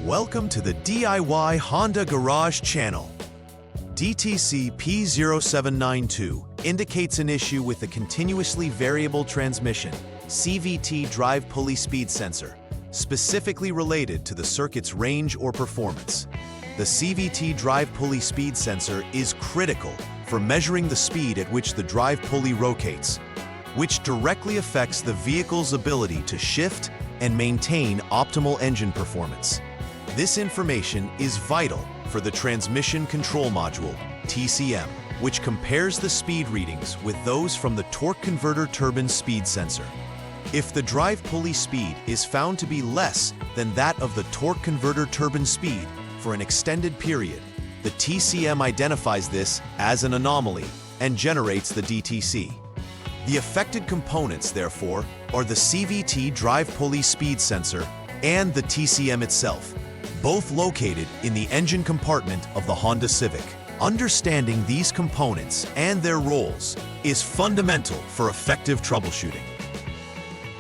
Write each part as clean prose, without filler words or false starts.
Welcome to the DIY Honda Garage channel. DTC P0792 indicates an issue with the continuously variable transmission CVT drive pulley speed sensor, specifically related to the circuit's range or performance. The CVT drive pulley speed sensor is critical for measuring the speed at which the drive pulley rotates, which directly affects the vehicle's ability to shift and maintain optimal engine performance. This information is vital for the Transmission Control Module, TCM, which compares the speed readings with those from the torque converter turbine speed sensor. If the drive pulley speed is found to be less than that of the torque converter turbine speed for an extended period, the TCM identifies this as an anomaly and generates the DTC. The affected components, therefore, are the CVT drive pulley speed sensor and the TCM itself, both located in the engine compartment of the Honda Civic. Understanding these components and their roles is fundamental for effective troubleshooting.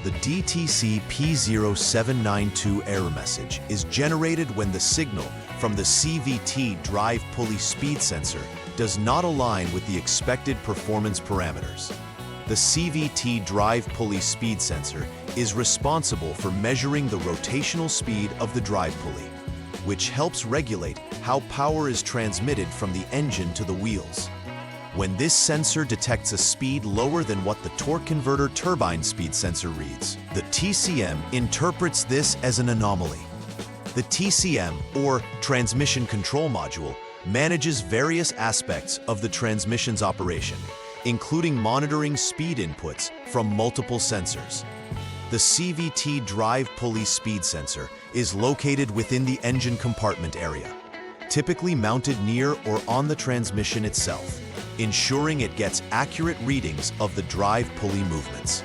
The DTC P0792 error message is generated when the signal from the CVT drive pulley speed sensor does not align with the expected performance parameters. The CVT drive pulley speed sensor is responsible for measuring the rotational speed of the drive pulley, which helps regulate how power is transmitted from the engine to the wheels. When this sensor detects a speed lower than what the torque converter turbine speed sensor reads, the TCM interprets this as an anomaly. The TCM, or Transmission Control Module, manages various aspects of the transmission's operation, including monitoring speed inputs from multiple sensors. The CVT drive pulley speed sensor is located within the engine compartment area, typically mounted near or on the transmission itself, ensuring it gets accurate readings of the drive pulley movements.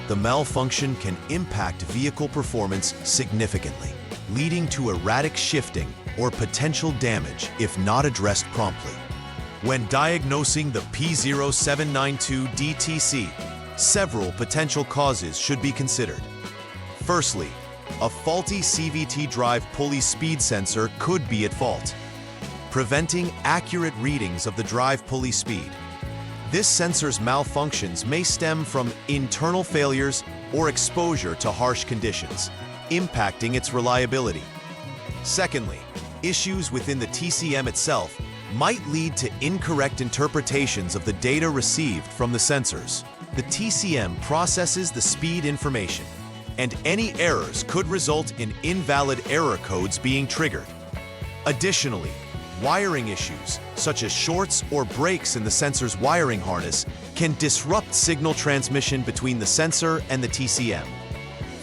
The malfunction can impact vehicle performance significantly, leading to erratic shifting or potential damage if not addressed promptly. When diagnosing the P0792 DTC, several potential causes should be considered. Firstly, a faulty CVT drive pulley speed sensor could be at fault, preventing accurate readings of the drive pulley speed. This sensor's malfunctions may stem from internal failures or exposure to harsh conditions, impacting its reliability. Secondly, issues within the TCM itself might lead to incorrect interpretations of the data received from the sensors. The TCM processes the speed information, and any errors could result in invalid error codes being triggered. Additionally, wiring issues, such as shorts or breaks in the sensor's wiring harness, can disrupt signal transmission between the sensor and the TCM.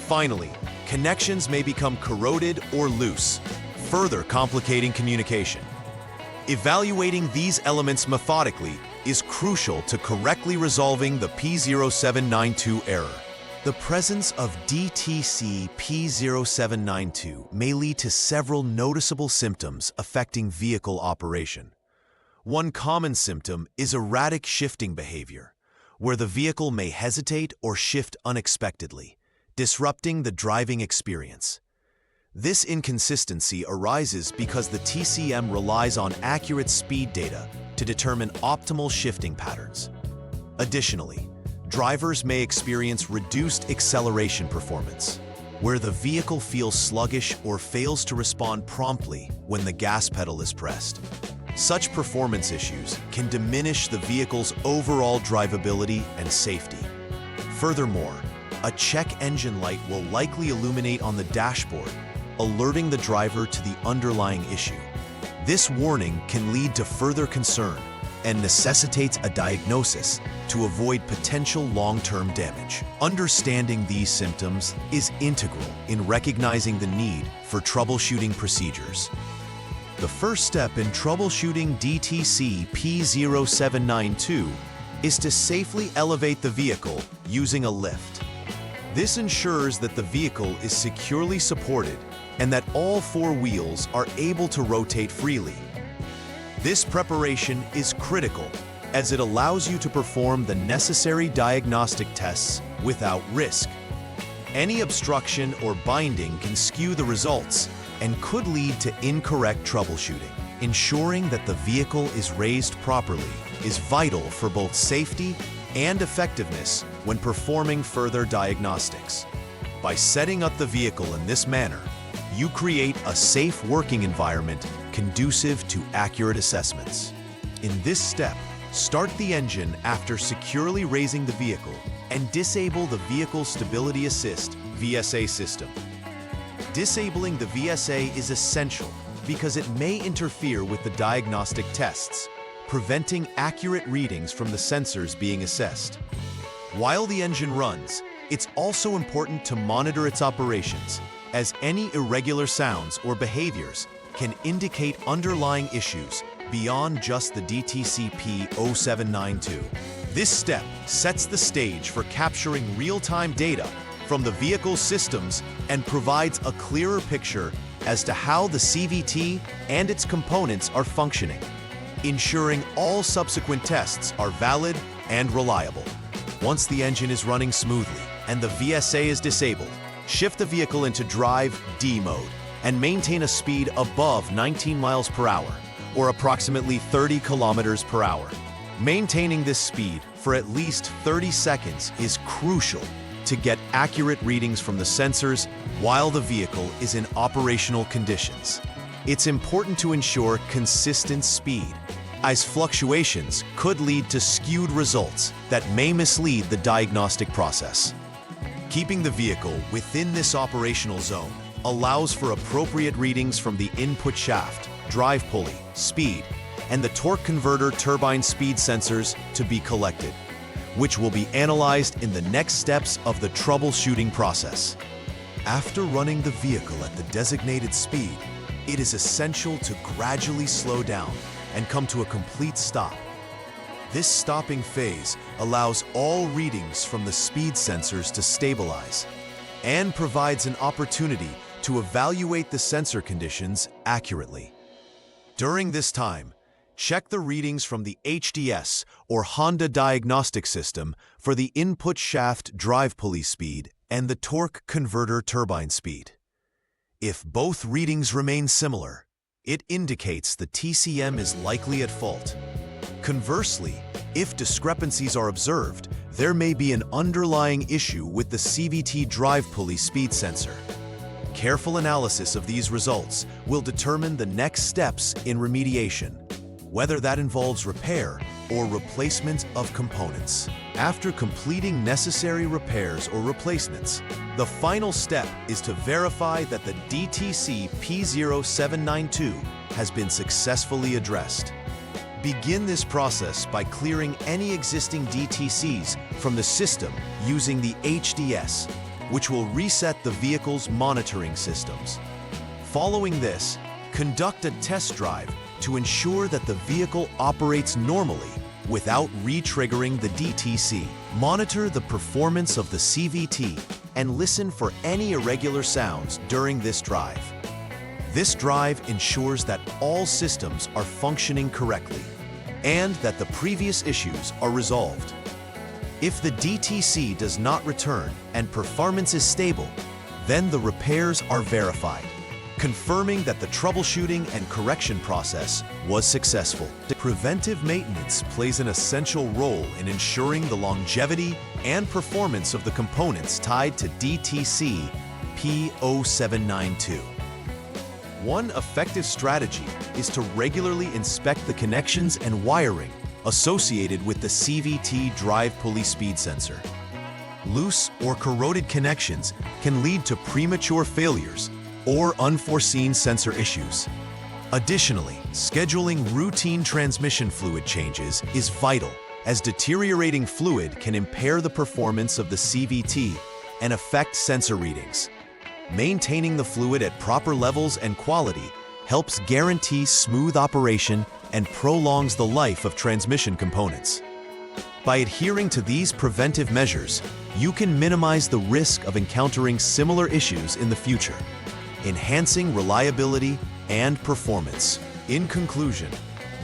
Finally, connections may become corroded or loose, further complicating communication. Evaluating these elements methodically is crucial to correctly resolving the P0792 error. The presence of DTC P0792 may lead to several noticeable symptoms affecting vehicle operation. One common symptom is erratic shifting behavior, where the vehicle may hesitate or shift unexpectedly, disrupting the driving experience. This inconsistency arises because the TCM relies on accurate speed data to determine optimal shifting patterns. Additionally, drivers may experience reduced acceleration performance, where the vehicle feels sluggish or fails to respond promptly when the gas pedal is pressed. Such performance issues can diminish the vehicle's overall drivability and safety. Furthermore, a check engine light will likely illuminate on the dashboard, alerting the driver to the underlying issue. This warning can lead to further concern and necessitates a diagnosis to avoid potential long-term damage. Understanding these symptoms is integral in recognizing the need for troubleshooting procedures. The first step in troubleshooting DTC P0792 is to safely elevate the vehicle using a lift. This ensures that the vehicle is securely supported and that all four wheels are able to rotate freely. This preparation is critical as it allows you to perform the necessary diagnostic tests without risk. Any obstruction or binding can skew the results, and could lead to incorrect troubleshooting. Ensuring that the vehicle is raised properly is vital for both safety and effectiveness when performing further diagnostics. By setting up the vehicle in this manner, you create a safe working environment conducive to accurate assessments. In this step, start the engine after securely raising the vehicle and disable the Vehicle Stability Assist (VSA) system. Disabling the VSA is essential because it may interfere with the diagnostic tests, preventing accurate readings from the sensors being assessed. While the engine runs, it's also important to monitor its operations, as any irregular sounds or behaviors can indicate underlying issues beyond just the DTC P0792. This step sets the stage for capturing real-time data from the vehicle's systems and provides a clearer picture as to how the CVT and its components are functioning, ensuring all subsequent tests are valid and reliable. Once the engine is running smoothly and the VSA is disabled, shift the vehicle into Drive D mode and maintain a speed above 19 miles per hour, or approximately 30 kilometers per hour. Maintaining this speed for at least 30 seconds is crucial to get accurate readings from the sensors while the vehicle is in operational conditions. It's important to ensure consistent speed, as fluctuations could lead to skewed results that may mislead the diagnostic process. Keeping the vehicle within this operational zone allows for appropriate readings from the input shaft, drive pulley, speed, and the torque converter turbine speed sensors to be collected, which will be analyzed in the next steps of the troubleshooting process. After running the vehicle at the designated speed, it is essential to gradually slow down and come to a complete stop. This stopping phase allows all readings from the speed sensors to stabilize and provides an opportunity to evaluate the sensor conditions accurately. During this time, check the readings from the HDS or Honda Diagnostics system for the input shaft drive pulley speed and the torque converter turbine speed. If both readings remain similar, it indicates the TCM is likely at fault. Conversely, if discrepancies are observed, there may be an underlying issue with the CVT drive pulley speed sensor. Careful analysis of these results will determine the next steps in remediation, whether that involves repair or replacement of components. After completing necessary repairs or replacements, the final step is to verify that the DTC P0792 has been successfully addressed. Begin this process by clearing any existing DTCs from the system using the HDS, which will reset the vehicle's monitoring systems. Following this, conduct a test drive to ensure that the vehicle operates normally without re-triggering the DTC. Monitor the performance of the CVT and listen for any irregular sounds during this drive. This drive ensures that all systems are functioning correctly and that the previous issues are resolved. If the DTC does not return and performance is stable, then the repairs are verified, confirming that the troubleshooting and correction process was successful. Preventive maintenance plays an essential role in ensuring the longevity and performance of the components tied to DTC P0792. One effective strategy is to regularly inspect the connections and wiring associated with the CVT drive pulley speed sensor. Loose or corroded connections can lead to premature failures or unforeseen sensor issues. Additionally, scheduling routine transmission fluid changes is vital, as deteriorating fluid can impair the performance of the CVT and affect sensor readings. Maintaining the fluid at proper levels and quality helps guarantee smooth operation and prolongs the life of transmission components. By adhering to these preventive measures, you can minimize the risk of encountering similar issues in the future, enhancing reliability and performance. In conclusion,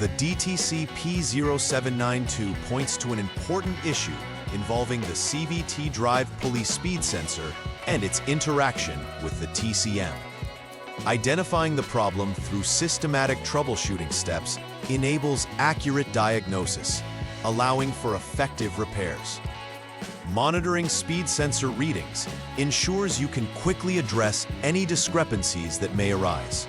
the DTC P0792 points to an important issue involving the CVT drive pulley speed sensor and its interaction with the TCM. Identifying the problem through systematic troubleshooting steps enables accurate diagnosis, allowing for effective repairs. Monitoring speed sensor readings ensures you can quickly address any discrepancies that may arise.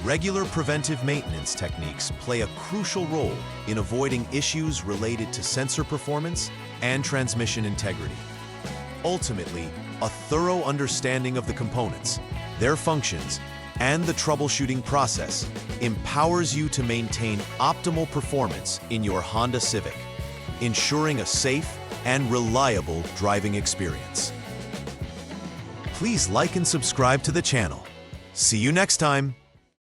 Regular preventive maintenance techniques play a crucial role in avoiding issues related to sensor performance and transmission integrity. Ultimately, a thorough understanding of the components, their functions, and the troubleshooting process empowers you to maintain optimal performance in your Honda Civic, ensuring a safe and reliable driving experience. Please like and subscribe to the channel. See you next time.